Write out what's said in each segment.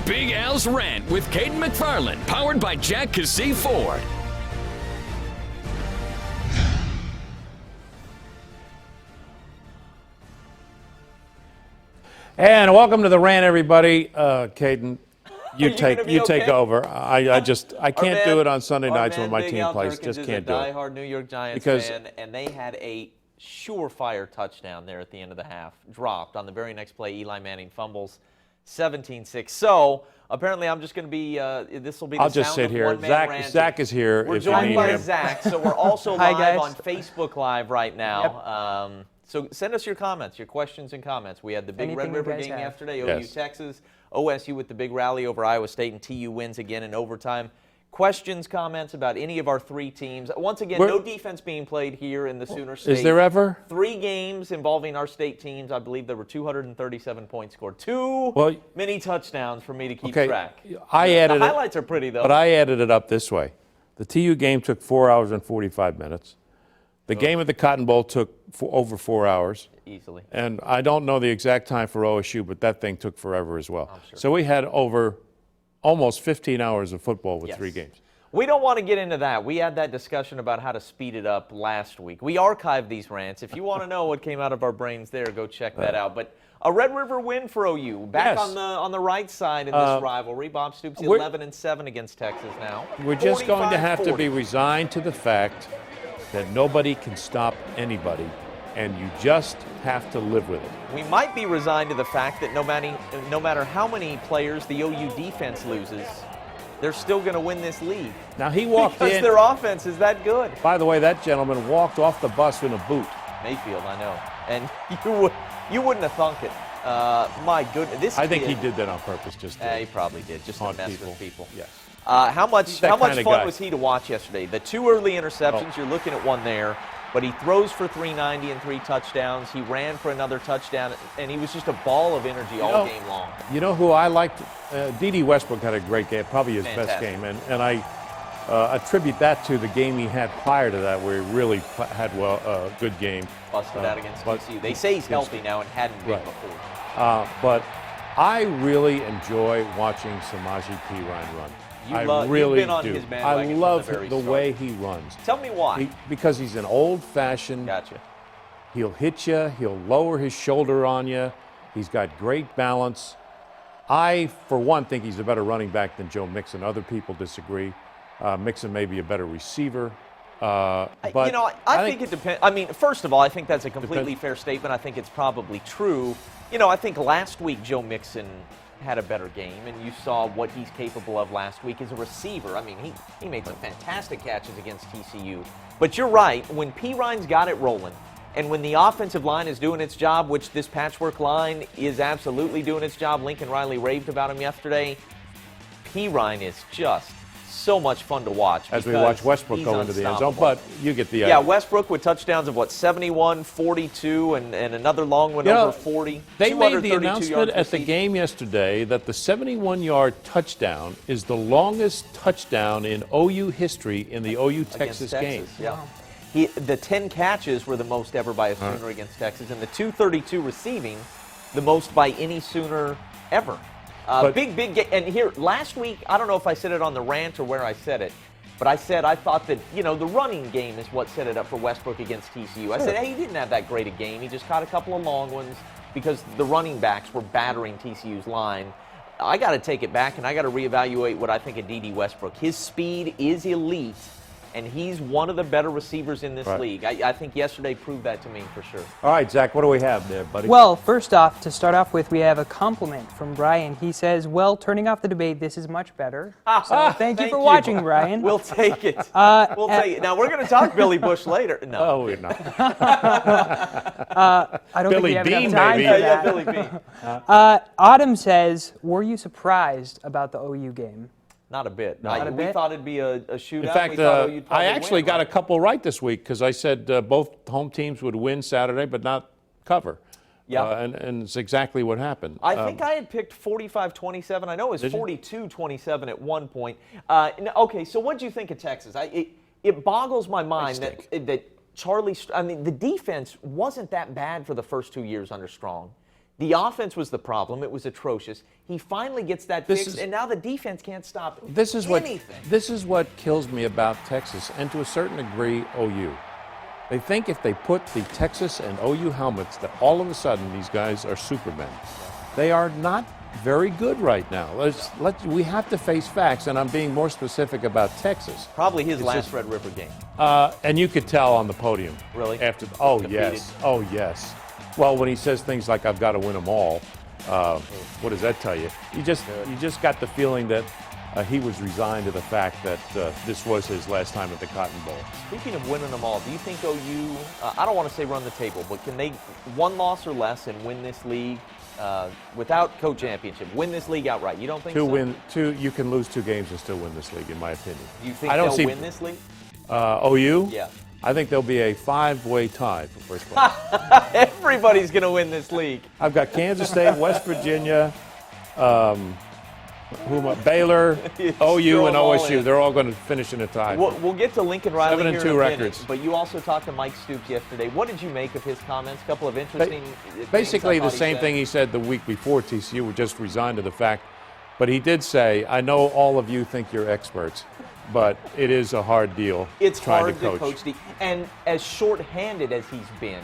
Big Al's Rant with Caden McFarland, powered by Jack Cassee Ford. And welcome to the rant, everybody. Caden, you take over. I can't do it on Sunday nights when my team plays. Just can't do it. Diehard New York Giants fan, and they had a surefire touchdown there at the end of the half. Dropped on the very next play. Eli Manning fumbles, 17-6. So apparently, I'm just going to be. This will be. I'll just sit here. Zach is here. We're if you joined need by him. Zach, so we're also live on Facebook Live right now. Yep. So send us your comments, your questions and comments. We had the big Red River game yesterday, OU Yes. Texas, OSU with the big rally over Iowa State, and TU wins again in overtime. Questions, comments about any of our three teams. Once again, no defense being played here in the Sooner State. Is there ever? 3 games involving our state teams. I believe there were 237 points scored. Many touchdowns for me to keep track. The highlights are pretty, though. But I added it up this way. The TU game took 4 hours and 45 minutes. The game at the Cotton Bowl took over 4 hours. Easily. And I don't know the exact time for OSU, but that thing took forever as well. Sure. So we had over almost 15 hours of football with 3 games. We don't want to get into that. We had that discussion about how to speed it up last week. We archived these rants. If you want to know what came out of our brains there, go check that out. But a Red River win for OU. Back on the right side in this rivalry. Bob Stoops 11-7 against Texas now. We're just going to have to be resigned to the fact that nobody can stop anybody, and you just have to live with it. We might be resigned to the fact that no matter how many players the OU defense loses, they're still going to win this league. Now, he walked in. Because their offense is that good. By the way, that gentleman walked off the bus in a boot. Mayfield, I know. And you wouldn't have thunk it. My goodness. I think he did that on purpose, just to he probably did, just to mess with people. Yes. How much fun was he to watch yesterday? The 2 early interceptions, you're looking at one there, but he throws for 390 and 3 touchdowns. He ran for another touchdown, and he was just a ball of energy all game long. You know who I liked? D.D. Westbrook had a great game, probably his best game, and I attribute that to the game he had prior to that, where he really had a good game. Busted out against TCU. They say he's healthy now and hadn't been before. But I really enjoy watching Samaje Perine run. I really do. I love the way he runs. Tell me why. Because he's an old-fashioned. Gotcha. He'll hit you. He'll lower his shoulder on you. He's got great balance. I, for one, think he's a better running back than Joe Mixon. Other people disagree. Mixon may be a better receiver. But I think it depends. I mean, first of all, I think that's a completely fair statement. I think it's probably true. I think last week Joe Mixon had a better game, and you saw what he's capable of last week as a receiver. I mean, he made some fantastic catches against TCU. But you're right, when Perine's got it rolling, and when the offensive line is doing its job, which this patchwork line is absolutely doing its job, Lincoln Riley raved about him yesterday, Perine is just so much fun to watch. As we watch Westbrook go into the end zone, but you get the idea. Yeah, Westbrook with touchdowns of 71, 42, and another long one over 40. They made the announcement at the game yesterday that the 71-yard touchdown is the longest touchdown in OU history in the OU-Texas game. Yeah. The 10 catches were the most ever by a Sooner against Texas, and the 232 receiving, the most by any Sooner ever. Big game. And here, last week, I don't know if I said it on the rant or where I said it, but I said I thought that, the running game is what set it up for Westbrook against TCU. I said, hey, he didn't have that great a game. He just caught a couple of long ones because the running backs were battering TCU's line. I got to take it back, and I got to reevaluate what I think of D.D. Westbrook. His speed is elite, and he's one of the better receivers in this league. I think yesterday proved that to me for sure. All right, Zach, what do we have there, buddy? Well, first off, to start off with, we have a compliment from Brian. He says, well, turning off the debate, this is much better. So thank you for watching, Brian. We'll take it. We'll take it. Now, we're going to talk Billy Bush later. No. Oh, we're not. I don't think we have enough time for that. Yeah, Billy Bean. Autumn says, were you surprised about the OU game? Not a bit. Not a bit? We thought it'd be a shootout. In fact, I actually got a couple right this week because I said both home teams would win Saturday but not cover. Yeah. And it's exactly what happened. I think I had picked 45-27. I know it was 42-27 at one point. Okay, so what did you think of Texas? It boggles my mind that Charlie – I mean, the defense wasn't that bad for the first 2 years under Strong. The offense was the problem. It was atrocious. He finally gets that fixed, and now the defense can't stop anything. This is what kills me about Texas, and to a certain degree, OU. They think if they put the Texas and OU helmets that all of a sudden these guys are supermen. They are not very good right now. We have to face facts, and I'm being more specific about Texas. Probably his last Red River game. And you could tell on the podium. Really? After, Defeated. oh yes. Well, when he says things like "I've got to win them all," what does that tell you? You just got the feeling that he was resigned to the fact that this was his last time at the Cotton Bowl. Speaking of winning them all, do you think OU, I don't want to say run the table, but can they one loss or less and win this league without co-championship, win this league outright? You don't think so? You can lose 2 games and still win this league, in my opinion. Do you think they'll win this league? OU? Yeah. I think there'll be a 5-way tie for first place. Everybody's going to win this league. I've got Kansas State, West Virginia, Baylor, OU, and OSU. They're all going to finish in a tie. We'll get to Lincoln Riley 7-2 here in a records. minute, but you also talked to Mike Stoops yesterday. What did you make of his comments? A couple of interesting Basically things the same thing he said the week before. TCU were just resigned to the fact. But he did say, I know all of you think you're experts, but it is a hard deal trying to coach. And as short-handed as he's been,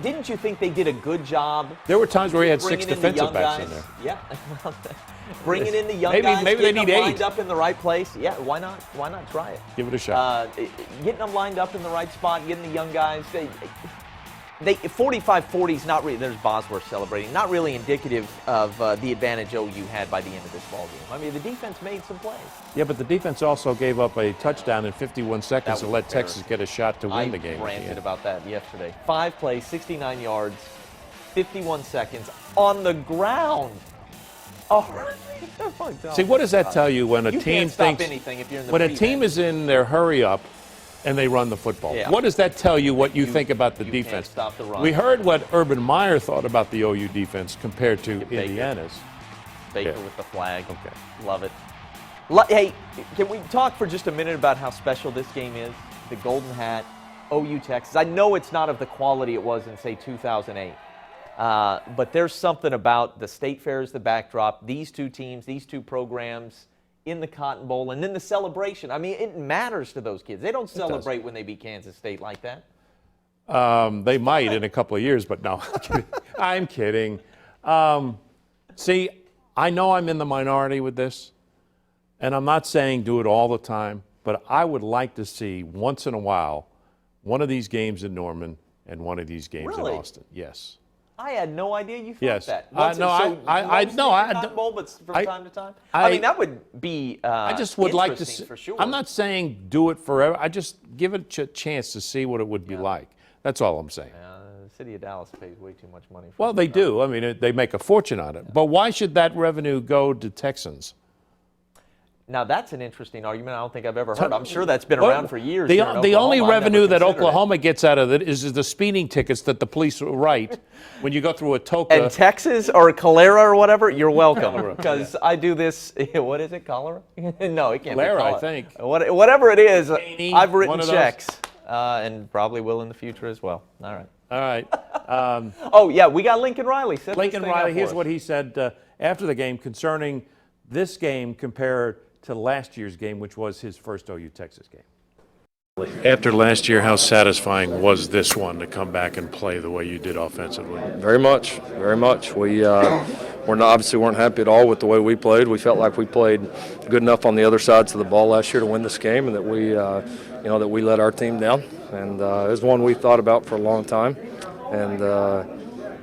didn't you think they did a good job? There were times where he had 6 defensive backs in there. Yeah. Bringing in the young guys, maybe they getting need them 8. lined up in the right place. Yeah, why not? Why not try it? Give it a shot. Getting them lined up in the right spot, getting the young guys. 45-40 is not really, there's Bosworth celebrating, not really indicative of the advantage OU had by the end of this ball game. I mean, the defense made some plays. Yeah, but the defense also gave up a touchdown in 51 seconds to let Texas get a shot to win the game. I ranted about that yesterday. 5 plays, 69 yards, 51 seconds on the ground. Oh, see, what does that tell you when a you team can't stop thinks anything if you're in the when a prevent. team is in their hurry up and they run the football? Yeah. What does that tell you what you think about the defense? Can't stop the run. We heard what Urban Meyer thought about the OU defense compared to Indiana's. Baker with the flag. Okay. Love it. Hey, can we talk for just a minute about how special this game is? The Golden Hat, OU Texas. I know it's not of the quality it was in, say, 2008. But there's something about the State Fair as the backdrop, these two teams, these two programs in the Cotton Bowl, and then the celebration. I mean, it matters to those kids. They don't celebrate when they beat Kansas State like that. They might in a couple of years, but no, I'm kidding. See, I know I'm in the minority with this, and I'm not saying do it all the time, but I would like to see once in a while one of these games in Norman and one of these games in Austin. Yes. I had no idea you thought Yes. that. Cotton Bowl, but from time to time. I mean, that would be. I just would like to see. For sure. I'm not saying do it forever. I just give it a chance to see what it would be like. That's all I'm saying. The city of Dallas pays way too much money. Well, they do. I mean, they make a fortune on it. But why should that revenue go to Texans? Now, that's an interesting argument I don't think I've ever heard. I'm sure that's been around for years. The only revenue that Oklahoma gets out of it is the speeding tickets that the police write when you go through a toka. And Texas or Calera or whatever, you're welcome. Because I do this, what is it, cholera? No, it can't Calera, be cholera. I think. Whatever it is, I've written one of checks. And probably will in the future as well. All right. All right. Oh, yeah, we got Lincoln Riley. Lincoln Riley, here's what he said after the game concerning this game compared to last year's game, which was his first OU Texas game. After last year, how satisfying was this one to come back and play the way you did offensively? Very much, very much. We obviously weren't happy at all with the way we played. We felt like we played good enough on the other sides of the ball last year to win this game, and that we let our team down. And it was one we thought about for a long time, and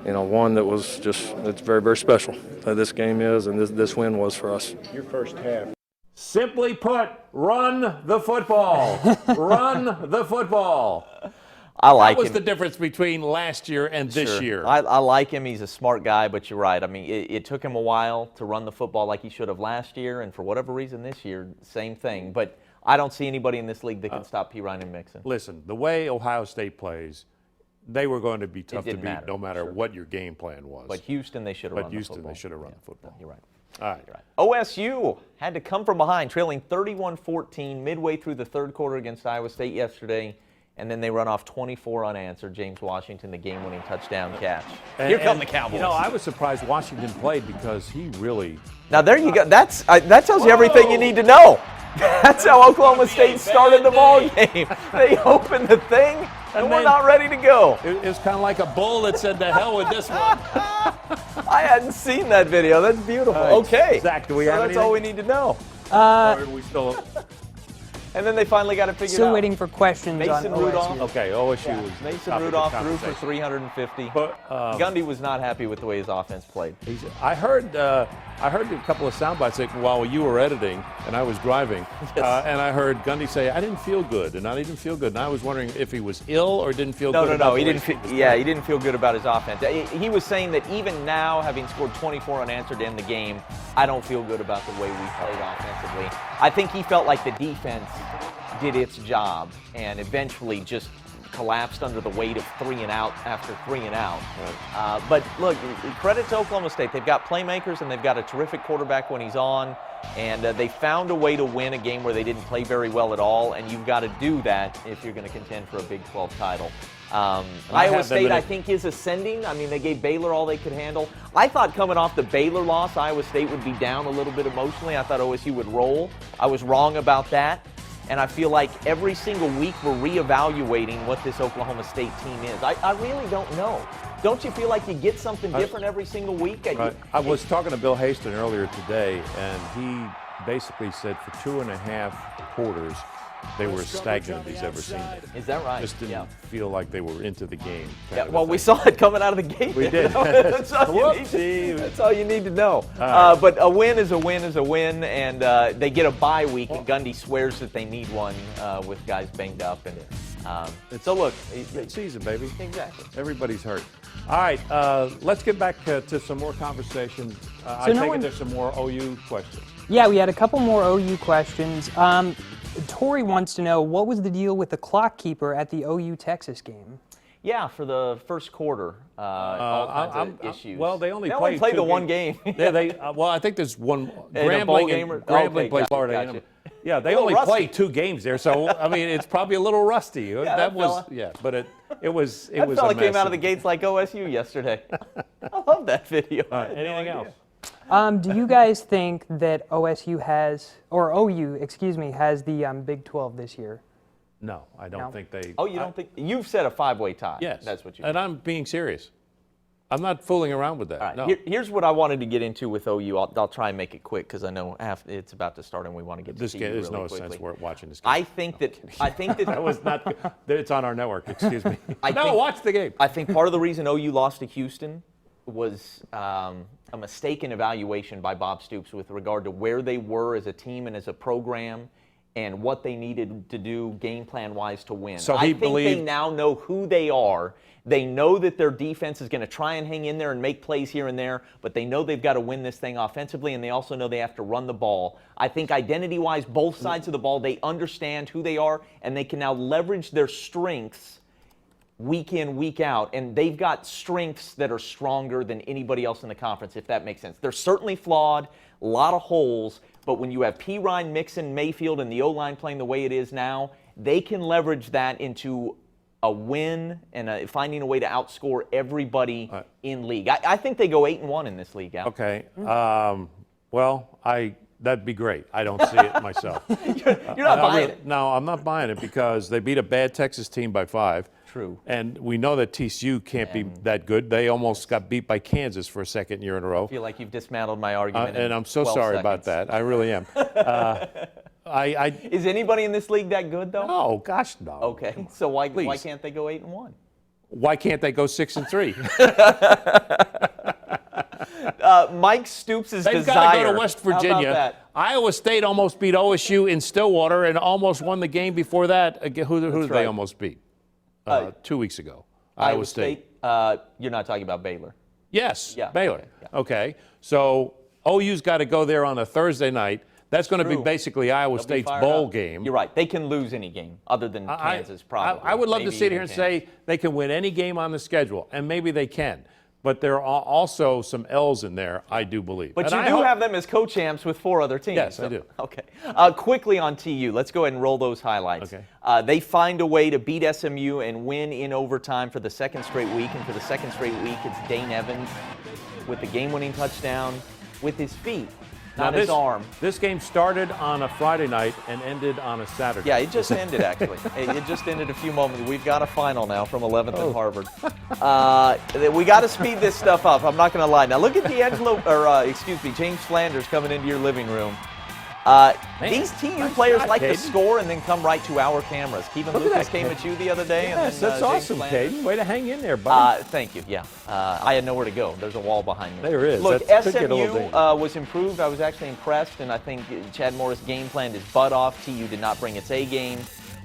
one that was it's very, very special. This game is, and this win was for us. Your first half. Simply put, run the football. Run the football. I like him. That was the difference between last year and this year. I like him. He's a smart guy, but you're right. I mean, it took him a while to run the football like he should have last year, and for whatever reason this year, same thing. But I don't see anybody in this league that can stop Perine and Mixon. Listen, the way Ohio State plays, they were going to be tough to beat no matter what your game plan was. But Houston, they should have run the football. But Houston, they should have run the football. You're right. All right. You're right. OSU had to come from behind, trailing 31-14 midway through the third quarter against Iowa State yesterday, and then they run off 24 unanswered. James Washington, the game-winning touchdown catch. And- Here come and, the Cowboys. You know, I was surprised Washington played because he really. Now there you go. That tells you everything you need to know. That's how Oklahoma State started the ball game. They opened the thing, and we're then- not ready to go. It was kind of like a bull that said, "The hell with this one." I hadn't seen that video. That's beautiful. Okay. Zach, do we so have that's all we anything? need to know. Or are we still? And then they finally got it figured Still out. waiting for questions Mason on Rudolph. OSU. Okay, OSU Yeah. was Mason topic of Rudolph threw for conversation. 350. But, Gundy was not happy with the way his offense played. I heard a couple of sound bites while you were editing and I was driving, and I heard Gundy say, "I didn't feel good," and I didn't feel good, and I was wondering if he was ill or didn't feel good. No. about He the way didn't. was Yeah, playing. he didn't feel good about his offense. He was saying that even now, having scored 24 unanswered to end the game, I don't feel good about the way we played offensively. I think he felt like the defense did its job and eventually just collapsed under the weight of 3 and out after 3 and out. Right. But look, credit to Oklahoma State. They've got playmakers and they've got a terrific quarterback when he's on. And they found a way to win a game where they didn't play very well at all. And you've got to do that if you're going to contend for a Big 12 title. Iowa State, I think, is ascending. I mean, they gave Baylor all they could handle. I thought coming off the Baylor loss, Iowa State would be down a little bit emotionally. I thought OSU would roll. I was wrong about that. And I feel like every single week we're reevaluating what this Oklahoma State team is. I really don't know. Don't you feel like you get something different every single week? Right. I was talking to Bill Haston earlier today, and he basically said for 2.5 quarters they were as stagnant as he's ever seen them. Is that right? Just didn't feel like they were into the game. Yeah, well, we saw it coming out of the gate. We did. That's all you need to know. But a win is a win is a win, and they get a bye week, and Gundy swears that they need one with guys banged up. And so look, Good season, baby. exactly. Everybody's hurt. All right, let's get back to some more conversations. I no take one- it there's some more OU questions. Yeah, we had a couple more OU questions. Tori wants to know, what was the deal with the clock keeper at the OU Texas game? Yeah, for the first quarter, all kinds of issues. Well, they only played played the two one games. game. Well, I think there's one. In a bowl Grambling game and or- Grambling okay, plays gotcha, Florida gotcha. A&M. Yeah, they A little only rusty. played 2 games there, so I mean it's probably a little rusty. that fella. But it was That a fella mess. came out of the gates like OSU yesterday. I love that video. Anything else? Do you guys think that OSU has, or OU, excuse me, has the Big 12 this year? No, I don't No. think they. Oh, you don't think you've said a 5-way tie? Yes, that's what you. And I'm being serious. I'm not fooling around with that. All right, No. here's what I wanted to get into with OU. I'll try and make it quick because I know it's about to start and we want to get to This see game, you there's really no quickly. sense we're watching this game. I think that That was not. It's on our network. Excuse me. I No, think- watch the game. I think part of the reason OU lost to Houston was a mistaken evaluation by Bob Stoops with regard to where they were as a team and as a program and what they needed to do game plan wise to win. So I he think they believed- now know who they are. They know that their defense is going to try and hang in there and make plays here and there, but they know they've got to win this thing offensively, and they also know they have to run the ball. I think identity-wise, both sides of the ball, they understand who they are, and they can now leverage their strengths week in, week out, and they've got strengths that are stronger than anybody else in the conference, if that makes sense. They're certainly flawed, a lot of holes, but when you have P. Ryan, Mixon, Mayfield, and the O-line playing the way it is now, they can leverage that into a win and finding a way to outscore everybody in league. I think they go 8-1 in this league. Al. Okay. Well, that'd be great. I don't see it myself. You're not buying it. No, I'm not buying it because they beat a bad Texas team by 5. True. And we know that TCU can't be that good. They almost got beat by Kansas for a second year in a row. I feel like you've dismantled my argument. in And I'm so 12 sorry about seconds. that. I really am. Is anybody in this league that good though? Oh gosh, no. Okay, so why Please. can't they go 8-1? Why can't they go 6-3? Mike Stoops' They've desire. got to go to West How about Virginia. that? Iowa State almost beat OSU in Stillwater and almost won the game before that. Who did right. they almost beat? 2 weeks ago. Iowa State. You're not talking about Baylor. Yes, Yeah, Baylor. okay, yeah. Okay, so OU's got to go there on a Thursday night. That's going to be True. basically Iowa They'll be State's fired bowl up. game. You're right. They can lose any game other than Kansas, probably. I would love to Maybe sit even here and Kansas. say they can win any game on the schedule, and maybe they can. but there are also some L's in there, I do believe. But And you do have them as co-champs with 4 other teams. Yes, I do. Okay. Quickly on TU, let's go ahead and roll those highlights. Okay. They find a way to beat SMU and win in overtime for the second straight week. And for the second straight week, it's Dane Evans with the game-winning touchdown with his feet, not his arm. This game started on a Friday night and ended on a Saturday. Yeah, it just ended, actually. It just ended a few moments. We've got a final now from 11th and Harvard. We got to speed this stuff up. I'm not going to lie. Now, look at James Flanders coming into your living room. These TU players like to score and then come right to our cameras. Kevin Lucas came at you the other day. Yes, and then, that's awesome, Flanders. Caden. Way to hang in there, buddy. Thank you, yeah. I had nowhere to go. There's a wall behind me. There is. Look, That could get a little SMU dangerous. was improved. I was actually impressed, and I think Chad Morris game planned his butt off. TU did not bring its A game.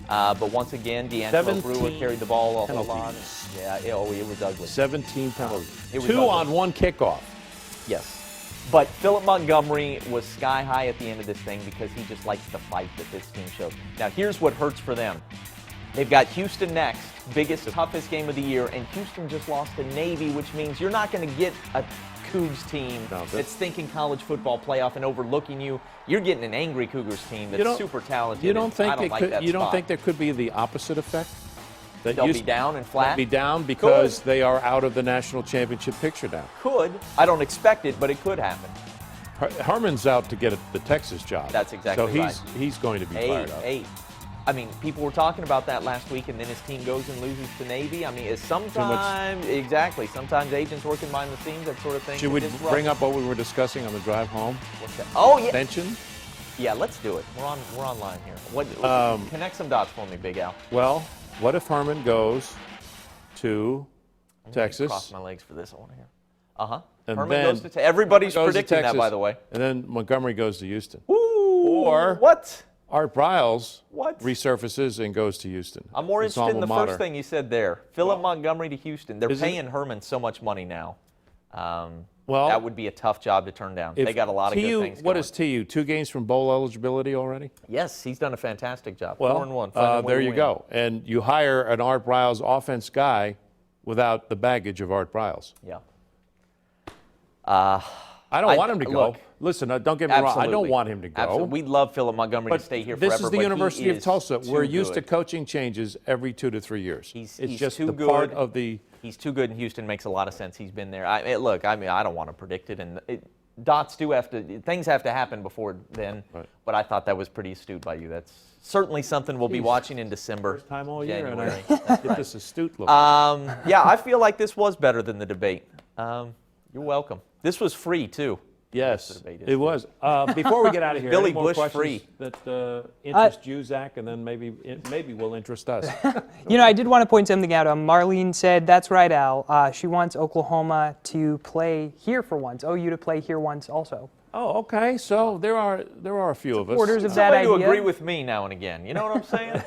But once again, D'Angelo Brewer carried the ball a whole lot. Yeah, it was ugly. 17 penalties. It was 2 ugly. on 1 kickoff. Yes. But Philip Montgomery was sky high at the end of this thing because he just likes the fight that this team shows. Now, here's what hurts for them. They've got Houston next, biggest, toughest game of the year, and Houston just lost to Navy, which means you're not going to get a Cougs team that's thinking college football playoff and overlooking you. You're getting an angry Cougars team that's super talented. You don't think you don't think there could be the opposite effect? That they'll be down and flat? They'll be down because they are out of the national championship picture now. Could. I don't expect it, but it could happen. Herman's out to get the Texas job. That's exactly right. So he's going to be fired up. I mean, people were talking about that last week, and then his team goes and loses to Navy. I mean, sometimes agents working behind the scenes, that sort of thing. Should we bring up what we were discussing on the drive home? What's that? Oh, yeah. Extension? Yeah, let's do it. We're online here. Connect some dots for me, Big Al. Well, what if Herman goes to Texas? Cross my legs for this. I want to hear. And Herman then goes to everybody's goes to predicting Texas, that, by the way. And then Montgomery goes to Houston. Ooh, or what? Art Briles What? resurfaces and goes to Houston. I'm more His interested in the alma mater. first thing you said there. Philip Montgomery to Houston. They're Is it? paying Herman so much money now. Well, that would be a tough job to turn down. They got a lot of good things What going. is TU? 2 games from bowl eligibility already? Yes, he's done a fantastic job. Well, 4-1. there you go. And you hire an Art Briles offense guy without the baggage of Art Briles. Yeah. I don't want him to go. Look, Listen, don't get me wrong. I don't want him to go. Absolutely. We'd love Philip Montgomery But to stay here this forever. is the but University he of Tulsa. is We're too used to good. coaching changes every 2 to 3 years. He's just too the good. part of the. He's too good in Houston. Makes a lot of sense. He's been there. I don't want to predict it, and things have to happen before then. Right. But I thought that was pretty astute by you. That's certainly something we'll be watching in December. First time all year, January. and I get this astute look. Yeah, I feel like this was better than the debate. You're welcome. This was free too. Yes, it was. Before we get out of here, Billy any more Bush questions free. that interest you, Zach, and then maybe will interest us. I did want to point something out. Marlene said, that's right, Al. She wants Oklahoma to play here for once, OU to play here once also. Oh, okay. So there are a few of us. Supporters of that Somebody idea. to agree with me now and again. You know what I'm saying?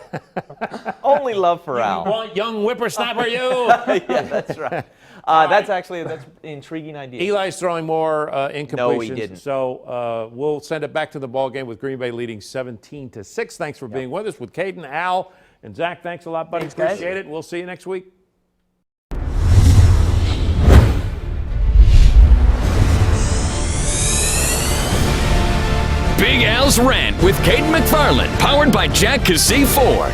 Only love for Al. Want young whippersnapper, you. Yeah, that's right. That's an intriguing idea. Eli's throwing more incompletions. No, he didn't. So we'll send it back to the ball game with Green Bay leading 17-6. Thanks for being with us with Caden, Al, and Zach. Thanks a lot, buddy. Thanks, guys. Appreciate it. We'll see you next week. Big Al's Rant with Caden McFarland, powered by Jack Kazee Ford.